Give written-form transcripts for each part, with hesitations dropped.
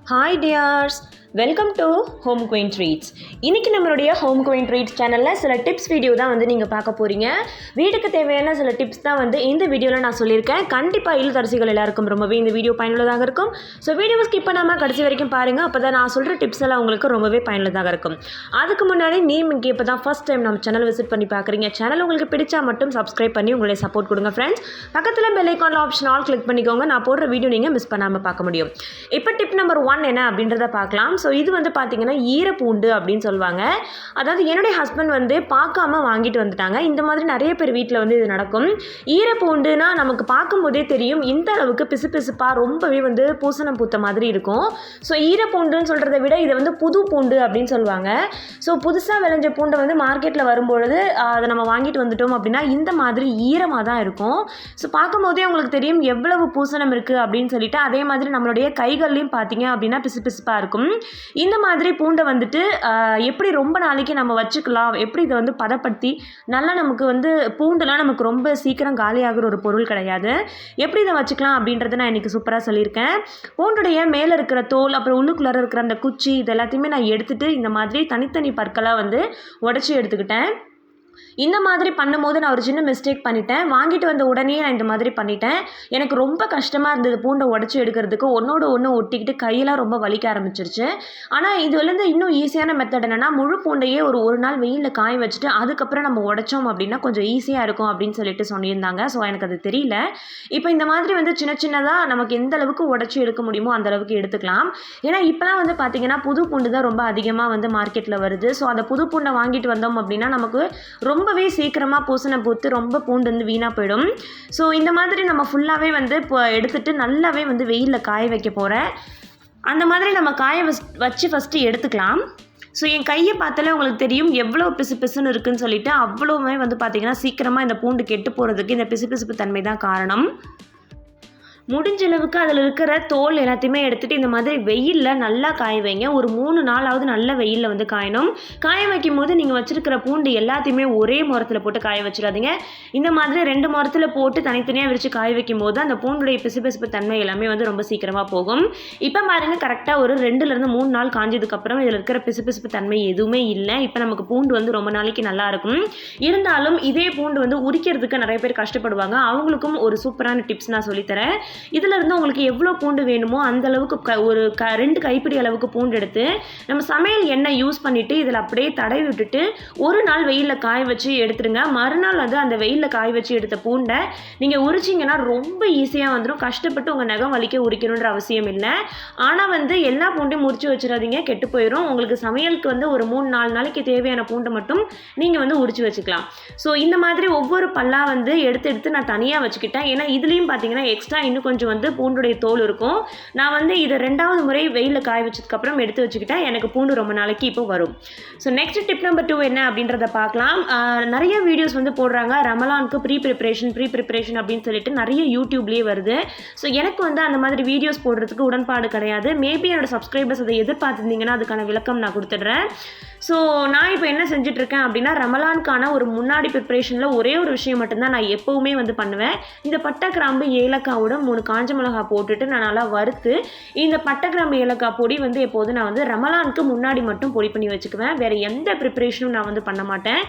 Hi dears, welcome to Home Queen Treats. இன்னைக்கு நம்மளுடைய Home Queen Treats சேனலில் சில டிப்ஸ் வீடியோ தான் வந்து நீங்கள் பார்க்க போகிறீங்க. வீட்டுக்கு தேவையான சில டிப்ஸ் தான் வந்து இந்த வீடியோவில் நான் சொல்லியிருக்கேன். கண்டிப்பாக இல்லத்தரசிகள் எல்லாருக்கும் ரொம்பவே இந்த வீடியோ பயனுள்ளதாக இருக்கும். ஸோ வீடியோவை ஸ்கிப் பண்ணாமல் கடைசி வரைக்கும் பாருங்கள். அப்போ தான் நான் சொல்கிற டிப்ஸ் எல்லாம் உங்களுக்கு ரொம்பவே பயனுள்ளதாக இருக்கும். அதுக்கு முன்னாடி நீங்கள் இப்போ தான் ஃபஸ்ட் டைம் நம்ம சேனல் விசிட் பண்ணி பார்க்குறீங்க. சேனல் உங்களுக்கு பிடிச்சா மட்டும் சப்ஸ்கிரைப் பண்ணி உங்களுடைய சப்போர்ட் கொடுங்க ஃப்ரெண்ட்ஸ். பக்கத்தில் bell icon option all click பண்ணிக்கோங்க. நான் போடுற வீடியோ நீங்கள் மிஸ் பண்ணாமல் பார்க்க முடியும். இப்போ டிப் நம்பர் 1 என்ன அப்படின்றத பார்க்கலாம். ஸோ இது வந்து பார்த்தீங்கன்னா ஈரப்பூண்டு அப்படின்னு சொல்லுவாங்க. அதாவது என்னுடைய ஹஸ்பண்ட் வந்து பார்க்காம வாங்கிட்டு வந்துட்டாங்க. இந்த மாதிரி நிறைய பேர் வீட்டில் வந்து இது நடக்கும். ஈரப்பூண்டுனா நமக்கு பார்க்கும்போதே தெரியும் இந்த அளவுக்கு பிசுபிசுப்பாக ரொம்பவே வந்து பூசணம் பூத்த மாதிரி இருக்கும். ஸோ ஈரப்பூண்டுன்னு சொல்கிறத விட இதை வந்து புது பூண்டு அப்படின்னு சொல்லுவாங்க. ஸோ புதுசாக விளைஞ்ச பூண்டை வந்து மார்க்கெட்டில் வரும்பொழுது அதை நம்ம வாங்கிட்டு வந்துட்டோம் அப்படின்னா இந்த மாதிரி ஈரமாக தான் இருக்கும். ஸோ பார்க்கும்போதே உங்களுக்கு தெரியும் எவ்வளவு பூசணம் இருக்குது அப்படின்னு சொல்லிட்டு. அதே மாதிரி நம்மளுடைய கைகள்லையும் பார்த்தீங்க அப்படின்னா பிசுபிசுப்பாக இருக்கும். இந்த மாதிரி பூண்டை வந்துட்டு எப்படி ரொம்ப நாளைக்கு நம்ம வச்சுக்கலாம், எப்படி இதை வந்து பதப்படுத்தி நல்லா நமக்கு வந்து பூண்டுலாம் நமக்கு ரொம்ப சீக்கிரம் காலியாகிற ஒரு பொருள் கிடையாது. எப்படி இதை வச்சுக்கலாம் அப்படின்றத நான் இன்றைக்கி சூப்பராக சொல்லியிருக்கேன். பூண்டுடைய மேலே இருக்கிற தோல் அப்புறம் உள்ளுக்குள்ளார இருக்கிற அந்த குச்சி இது எல்லாத்தையுமே நான் எடுத்துகிட்டு இந்த மாதிரி தனித்தனி பற்களாக வந்து உடச்சி எடுத்துக்கிட்டேன். இந்த மாதிரி பண்ணும்போது நான் ஒரு சின்ன மிஸ்டேக் பண்ணிட்டேன். வாங்கிட்டு வந்த உடனே நான் இந்த மாதிரி பண்ணிட்டேன். எனக்கு ரொம்ப கஷ்டமாக இருந்தது பூண்டை உடச்சி எடுக்கிறதுக்கு. ஒன்றோடு ஒன்று ஒட்டிக்கிட்டு கையெல்லாம் ரொம்ப வலிக்க ஆரம்பிச்சிருச்சு. ஆனால் இதுலேருந்து இன்னும் ஈஸியான மெத்தட் என்னென்னா முழு பூண்டையே ஒரு நாள் வெயிலில் காய வச்சுட்டு அதுக்கப்புறம் நம்ம உடைச்சோம் அப்படின்னா கொஞ்சம் ஈஸியாக இருக்கும் அப்படின்னு சொல்லிட்டு சொல்லியிருந்தாங்க. ஸோ எனக்கு அது தெரியல. இப்போ இந்த மாதிரி வந்து சின்ன சின்னதாக நமக்கு எந்த அளவுக்கு உடச்சி எடுக்க முடியுமோ அந்த அளவுக்கு எடுத்துக்கலாம். ஏன்னா இப்போலாம் வந்து பார்த்திங்கன்னா புது பூண்டு தான் ரொம்ப அதிகமாக வந்து மார்க்கெட்டில் வருது. ஸோ அந்த புது பூண்டை வாங்கிட்டு வந்தோம் அப்படின்னா நமக்கு ரொம்பவே சீக்கிரமாக பூசணை பூத்து ரொம்ப பூண்டு வந்து வீணாக போயிடும். ஸோ இந்த மாதிரி நம்ம ஃபுல்லாகவே வந்து இப்போ எடுத்துகிட்டு நல்லாவே வந்து வெயிலில் காய வைக்க போகிறேன். அந்த மாதிரி நம்ம காய வச்சு ஃபஸ்ட்டு எடுத்துக்கலாம். ஸோ என் கையை பார்த்தாலே உங்களுக்கு தெரியும் எவ்வளோ பிசுன்னு இருக்குதுன்னு சொல்லிட்டு. அவ்வளோவுமே வந்து பார்த்திங்கன்னா சீக்கிரமாக இந்த பூண்டு கெட்டு போகிறதுக்கு இந்த பிசுபிசுப்பு தன்மை தான் காரணம். முடிஞ்ச அளவுக்கு அதில் இருக்கிற தோல் எல்லாத்தையுமே எடுத்துகிட்டு இந்த மாதிரி வெயிலில் நல்லா காய வைங்க. ஒரு 3 நாளாவது நல்ல வெயிலில் வந்து காயணும். காய வைக்கும் போது நீங்கள் வச்சுருக்கிற பூண்டு எல்லாத்தையுமே ஒரே முறத்தில் போட்டு காய வச்சிடாதீங்க. இந்த மாதிரி 2 முறத்தில் போட்டு தனித்தனியாக விரித்து காய வைக்கும் போது அந்த பூண்டுடைய பிசுபிசுப்பு தன்மை எல்லாமே வந்து ரொம்ப சீக்கிரமாக போகும். இப்போ பாருங்கள் கரெக்டாக ஒரு 2லேருந்து 3 நாள் காஞ்சதுக்கப்புறம் இதில் இருக்கிற பிசுபிசுப்பு தன்மை எதுவுமே இல்லை. இப்போ நமக்கு பூண்டு வந்து ரொம்ப நாளைக்கு நல்லா இருக்கும். இருந்தாலும் இதே பூண்டு வந்து உரிக்கிறதுக்கு நிறைய பேர் கஷ்டப்படுவாங்க. அவங்களுக்கும் ஒரு சூப்பரான டிப்ஸ் நான் சொல்லித்தரேன். இதில் இருந்து உங்களுக்கு எவ்வளோ பூண்டு வேணுமோ அந்த அளவுக்கு 2 கைப்பிடி அளவுக்கு பூண்டு எடுத்து நம்ம சமையல் எண்ணெய் யூஸ் பண்ணிவிட்டு இதில் அப்படியே தடவி விட்டுட்டு ஒரு நாள் வெயிலில் காய வச்சு எடுத்துருங்க. மறுநாள் வந்து அந்த வெயிலில் காய வச்சு எடுத்த பூண்டை நீங்கள் உரிச்சிங்கன்னா ரொம்ப ஈஸியாக வந்துடும். கஷ்டப்பட்டு உங்கள் நகம் வலிக்க உரிக்கணுன்ற அவசியம் இல்லை. ஆனால் வந்து எல்லா பூண்டையும் உரிச்சு வச்சிடாதீங்க, கெட்டு போயிடும். உங்களுக்கு சமையலுக்கு வந்து ஒரு 3-4 நாளைக்கு தேவையான பூண்டை மட்டும் நீங்கள் வந்து உரிச்சு வச்சுக்கலாம். ஸோ இந்த மாதிரி ஒவ்வொரு பல்லாக வந்து எடுத்து நான் தனியாக வச்சுக்கிட்டேன். ஏன்னா இதுலேயும் பார்த்தீங்கன்னா எக்ஸ்ட்ரா இன்னும் கொஞ்சம் வந்து பூண்டுடைய தோல் இருக்கும். நான் வந்து இதை 2வது முறை வெயிலில் காய வச்சதுக்கப்புறம் எடுத்து வச்சுக்கிட்டேன். எனக்கு பூண்டு ரொம்ப நாளைக்கு இப்போ வரும். ஸோ நெக்ஸ்ட் டிப் நம்பர் 2 என்ன அப்படின்றத பார்க்கலாம். நிறைய வீடியோஸ் வந்து போடுறாங்க ரமலானுக்கு ப்ரீ ப்ரிப்ரேஷன் அப்படின்னு சொல்லிட்டு நிறைய யூடியூப்லேயே வருது. ஸோ எனக்கு வந்து அந்த மாதிரி வீடியோஸ் போடுறதுக்கு உடன்பாடு கிடையாது. மேபி என்னோட சப்ஸ்கிரைபர்ஸ் அதை எதிர்பார்த்துருந்தீங்கன்னா அதுக்கான விளக்கம் நான் கொடுத்துட்றேன். ஸோ நான் இப்போ என்ன செஞ்சிட்ருக்கேன் அப்படின்னா ரமலானுக்கான ஒரு முன்னாடி ப்ரிப்ரேஷனில் ஒரே ஒரு விஷயம் மட்டும்தான் நான் எப்போவுமே வந்து பண்ணுவேன். இந்த பட்டை கிராம்பு ஏலக்காவோட 3 காஞ்ச மிளகா போட்டுட்டு நான் நல்லா வறுத்து இந்த பட்டை கிராம்பு ஏலக்காய் பொடி வந்து எப்போது நான் வந்து ரமலானுக்கு முன்னாடி மட்டும் பொடி பண்ணி வச்சுக்குவேன். வேறு எந்த ப்ரிப்ரேஷனும் நான் வந்து பண்ண மாட்டேன்.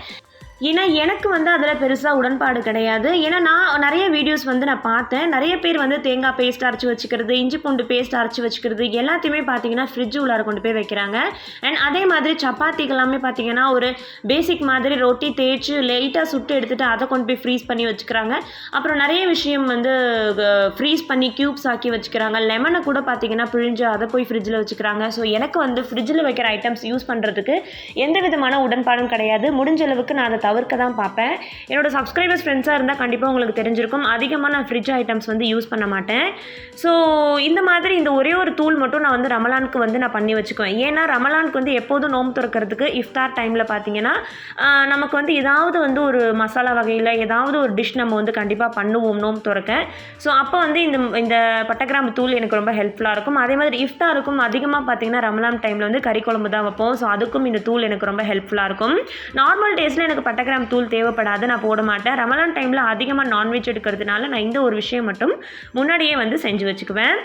ஏன்னா எனக்கு வந்து அதில் பெருசாக உடன்பாடு கிடையாது. ஏன்னா நான் நிறைய வீடியோஸ் வந்து நான் பார்த்தேன். நிறைய பேர் வந்து தேங்காய் பேஸ்ட் அரைச்சி வச்சுக்கிறது, இஞ்சி பூண்டு பேஸ்ட் அரைச்சி வச்சுக்கிறது எல்லாத்தையுமே பார்த்தீங்கன்னா ஃப்ரிட்ஜ் உள்ளார கொண்டு போய் வைக்கிறாங்க. அண்ட் அதே மாதிரி சப்பாத்திக்கு எல்லாமே பார்த்தீங்கன்னா ஒரு பேசிக் மாதிரி ரொட்டி தேய்ச்சி லைட்டாக சுட்டு எடுத்துகிட்டு அதை கொண்டு போய் ஃப்ரீஸ் பண்ணி வச்சுக்கிறாங்க. அப்புறம் நிறைய விஷயம் வந்து ஃப்ரீஸ் பண்ணி க்யூப்ஸ் ஆக்கி வச்சுக்கிறாங்க. லெமனை கூட பார்த்தீங்கன்னா பிழிஞ்சு அதை போய் ஃப்ரிட்ஜில் வச்சுக்கிறாங்க. ஸோ எனக்கு வந்து ஃப்ரிட்ஜில் வைக்கிற ஐட்டம்ஸ் யூஸ் பண்ணுறதுக்கு எந்த விதமான உடன்பாடும் கிடையாது. முடிஞ்ச அளவுக்கு நான் அதை தவிர்க்க தான் பார்ப்பேன். என்னோட சப்ஸ்கிரைபர்ஸ் ஃப்ரெண்ட்ஸாக இருந்தால் கண்டிப்பாக உங்களுக்கு தெரிஞ்சிருக்கும். அதிகமாக நான் ஃப்ரிட்ஜ் ஐட்டம்ஸ் வந்து யூஸ் பண்ண மாட்டேன். ஸோ இந்த மாதிரி இந்த ஒரே ஒரு தூள் மட்டும் நான் வந்து ரமலானுக்கு வந்து நான் பண்ணி வச்சுக்குவேன். ஏன்னா ரமலானுக்கு வந்து எப்போதும் நோம்பு திறக்கிறதுக்கு இஃப்தார் டைமில் பார்த்தீங்கன்னா நமக்கு வந்து ஏதாவது வந்து ஒரு மசாலா வகையில் ஏதாவது ஒரு டிஷ் நம்ம வந்து கண்டிப்பாக பண்ணுவோம் நோம்பு திறக்க. ஸோ அப்போ வந்து இந்த பட்டைக்கிராம்பு தூள் எனக்கு ரொம்ப ஹெல்ப்ஃபுல்லாக இருக்கும். அதே மாதிரி இஃப்தாருக்கும் அதிகமாக பார்த்தீங்கன்னா ரமலான் டைமில் வந்து கறி குழம்பு தான் வைப்போம். ஸோ அதுக்கும் இந்த தூள் எனக்கு ரொம்ப ஹெல்ப்ஃபுல்லாக இருக்கும். நார்மல் டேஸில் எனக்கு பட்டை கிராம்பு தூள் தேவைப்படாது, நான் போட மாட்டேன். ரமலான் டைமில் அதிகமாக நான்வெஜ் எடுக்கிறதுனால நான் இந்த ஒரு விஷயம் மட்டும் முன்னாடியே வந்து செஞ்சு வச்சுக்குவேன்.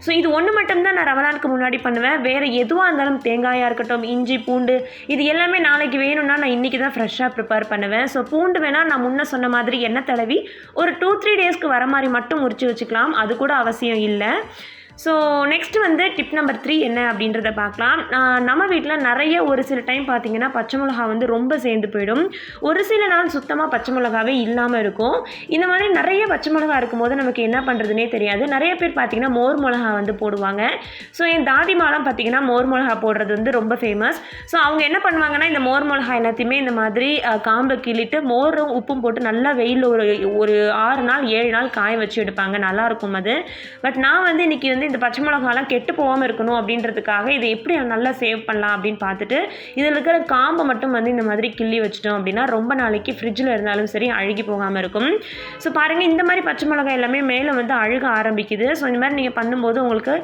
ஸோ இது ஒன்று மட்டும்தான் நான் ரமலானுக்கு முன்னாடி பண்ணுவேன். வேறு எதுவாக இருந்தாலும் தேங்காயாக இருக்கட்டும், இஞ்சி பூண்டு இது எல்லாமே நாளைக்கு வேணும்னா நான் இன்றைக்கி தான் ஃப்ரெஷ்ஷாக ப்ரிப்பேர் பண்ணுவேன். ஸோ பூண்டு வேணால் நான் முன்ன சொன்ன மாதிரி எண்ணெய் தடவி ஒரு 2-3 டேஸ்க்கு வர மாதிரி மட்டும் உரிச்சு வச்சுக்கலாம், அது கூட அவசியம் இல்லை. ஸோ நெக்ஸ்ட் வந்து டிப் நம்பர் 3 என்ன அப்படின்றத பார்க்கலாம். நம்ம வீட்டில் நிறைய ஒரு சில டைம் பார்த்திங்கன்னா பச்சை மிளகா வந்து ரொம்ப சேர்ந்து போயிடும். ஒரு சில நாள் சுத்தமாக பச்சை மிளகாவே இல்லாமல் இருக்கும். இந்த மாதிரி நிறைய பச்சை மிளகா இருக்கும்போது நமக்கு என்ன பண்ணுறதுனே தெரியாது. நிறைய பேர் பார்த்திங்கன்னா மோர் மிளகா வந்து போடுவாங்க. ஸோ என் தாதிமாலாம் பார்த்திங்கன்னா மோர் மிளகா போடுறது வந்து ரொம்ப ஃபேமஸ். ஸோ அவங்க என்ன பண்ணுவாங்கன்னா இந்த மோர் மிளகா எல்லாத்தையுமே இந்த மாதிரி காம்பை கிள்ளிட்டு மோரும் உப்பும் போட்டு நல்லா வெயிலில் ஒரு 6 நாள் 7 நாள் காய வச்சு எடுப்பாங்க, நல்லாயிருக்கும் அது. பட் நான் வந்து இன்றைக்கி வந்து இந்த பச்சை மிளகாலாம் கெட்டு போகாமல் இருக்கணும் அப்படின்றதுக்காக இதை எப்படி நல்லா சேவ் பண்ணலாம் அப்படின்னு பார்த்துட்டு இதில் இருக்கிற காம்பை மட்டும் வந்து இந்த மாதிரி கிள்ளி வச்சிட்டோம் அப்படின்னா ரொம்ப நாளைக்கு ஃப்ரிட்ஜில் இருந்தாலும் சரி அழுகி போகாமல் இருக்கும். ஸோ பாருங்கள், இந்த மாதிரி பச்சை மிளகாய் எல்லாமே மேலே வந்து அழுக ஆரம்பிக்குது. ஸோ இந்த மாதிரி நீங்கள் பண்ணும்போது உங்களுக்கு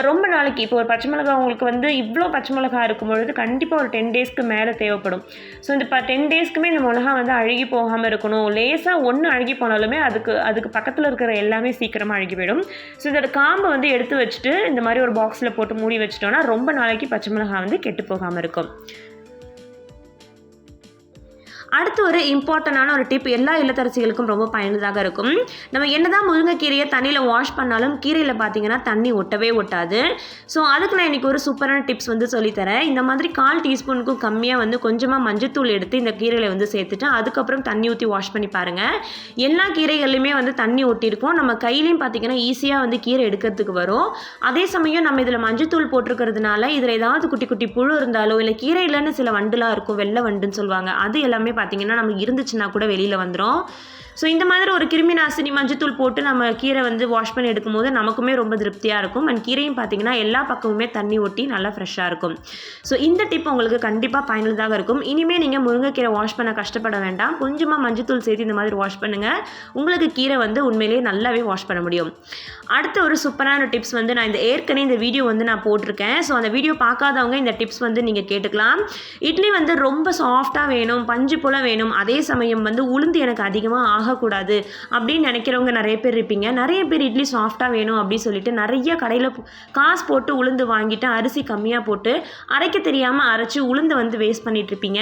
ரொம்ப நாளைக்கு இப்போ ஒரு பச்சை மிளகாய் உங்களுக்கு வந்து இவ்வளோ பச்சை மிளகாய் இருக்கும்பொழுது கண்டிப்பாக ஒரு 10 டேஸ்க்கு மேலே தேவைப்படும். ஸோ இந்த 10 டேஸ்க்குமே இந்த மிளகா வந்து அழுகி போகாமல் இருக்கணும். லேசாக ஒன்று அழுகி போனாலுமே அதுக்கு பக்கத்தில் இருக்கிற எல்லாமே சீக்கிரமாக அழுகி போயிடும். ஸோ இதோட காம்பை வந்து எடுத்து வச்சுட்டு இந்த மாதிரி ஒரு பாக்ஸில் போட்டு மூடி வச்சிட்டோம்னா ரொம்ப நாளைக்கு பச்சை மிளகாய் வந்து கெட்டு போகாமல் இருக்கும். அடுத்து ஒரு இம்பார்ட்டண்டான ஒரு டிப் எல்லா இல்லத்தரசிகளுக்கும் ரொம்ப பயனுள்ளதாக இருக்கும். நம்ம என்னதான் முருங்கைக்கீரையை தண்ணியில் வாஷ் பண்ணாலும் கீரையில் பார்த்தீங்கன்னா தண்ணி ஒட்டவே ஒட்டாது. ஸோ அதுக்கு நான் இன்றைக்கி ஒரு சூப்பரான டிப்ஸ் வந்து சொல்லித்தரேன். இந்த மாதிரி 1/4 டீஸ்பூனுக்கும் கம்மியாக வந்து கொஞ்சமாக மஞ்சத்தூள் எடுத்து இந்த கீரையில் வந்து சேர்த்துட்டு அதுக்கப்புறம் தண்ணி ஊற்றி வாஷ் பண்ணி பாருங்கள். எல்லா கீரைகள்லையுமே வந்து தண்ணி ஒட்டியிருக்கும். நம்ம கையிலையும் பார்த்தீங்கன்னா ஈஸியாக வந்து கீரை எடுக்கிறதுக்கு வரும். அதே சமயம் நம்ம இதில் மஞ்சத்தூள் போட்டிருக்கிறதுனால இதில் ஏதாவது குட்டி குட்டி புழு இருந்தாலோ இல்லை கீரையிலன்னு சில வண்டுலாம் இருக்கும், வெள்ளை வண்டுன்னு சொல்லுவாங்க, அது எல்லாமே பார்த்தீங்கன்னா நமக்கு இருந்துச்சுன்னா கூட வெளியில் வந்துடும். ஸோ இந்த மாதிரி ஒரு கிருமி நாசினி மஞ்சத்தூள் போட்டு நம்ம கீரை வந்து வாஷ் பண்ணி எடுக்கும்போது நமக்குமே ரொம்ப திருப்தியாக இருக்கும். அண்ட் கீரையும் பார்த்திங்கன்னா எல்லா பக்கமுமே தண்ணி ஒட்டி நல்லா ஃப்ரெஷ்ஷாக இருக்கும். ஸோ இந்த டிப் உங்களுக்கு கண்டிப்பாக பயனுள்ளதாக இருக்கும். இனிமேல் நீங்கள் முருங்கைக்கீரை வாஷ் பண்ண கஷ்டப்பட வேண்டாம். கொஞ்சமாக மஞ்சத்தூள் சேர்த்து இந்த மாதிரி வாஷ் பண்ணுங்கள், உங்களுக்கு கீரை வந்து உண்மையிலேயே நல்லாவே வாஷ் பண்ண முடியும். அடுத்த ஒரு சூப்பரான டிப்ஸ் வந்து நான் ஏற்கனவே இந்த வீடியோ வந்து நான் போட்டிருக்கேன். ஸோ அந்த வீடியோ பார்க்காதவங்க இந்த டிப்ஸ் வந்து நீங்கள் கேட்டுக்கலாம். இட்லி வந்து ரொம்ப சாஃப்டாக வேணும், பஞ்சு போல் வேணும், அதே சமயம் வந்து உளுந்து எனக்கு அதிகமாக ஆகக்கூடாது அப்படின்னு நினைக்கிறவங்க நிறைய பேர் இருப்பீங்க. நிறைய பேர் இட்லி சாஃப்டாக வேணும் அப்படின்னு சொல்லிட்டு நிறைய கடையில் காசு போட்டு உளுந்து வாங்கிட்டு அரிசி கம்மியாக போட்டு அரைக்க தெரியாமல் அரைச்சி உளுந்தை வந்து வேஸ்ட் பண்ணிட்டு இருப்பீங்க.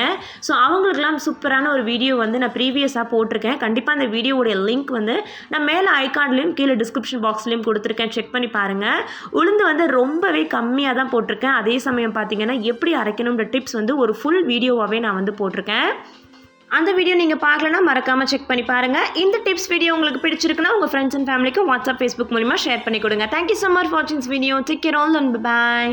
ஸோ அவங்களுக்குலாம் சூப்பரான ஒரு வீடியோ வந்து நான் ப்ரீவியஸாக போட்டிருக்கேன். கண்டிப்பாக அந்த வீடியோடைய லிங்க் வந்து நான் மேலே ஐகார்ட்லேயும் கீழே டிஸ்கிரிப்ஷன் பாக்ஸ்லேயும் கொடுத்துருக்கேன், செக் பண்ணி பாருங்கள். உளுந்து வந்து ரொம்பவே கம்மியாக தான் போட்டிருக்கேன். அதே சமயம் பார்த்தீங்கன்னா எப்படி அரைக்கணுன்ற டிப்ஸ் வந்து ஒரு ஃபுல் வீடியோவாகவே நான் வந்து போட்டிருக்கேன். அந்த வீடியோ நீங்கள் பார்க்கலன்னா மறக்காமல் செக் பண்ணி பாருங்கள். இந்த டிப்ஸ் வீடியோ உங்களுக்கு பிடிச்சிருக்குன்னா உங்கள் ஃப்ரெண்ட்ஸ் அண்ட் ஃபேமிலிக்கு வாட்ஸ்அப், ஃபேஸ்புக் மூலிமா ஷேர் பண்ணி கொடுங்க. தேங்க்யூ ஸோ மச் ஃபார் வாட்சிங் this video. Take care all and by.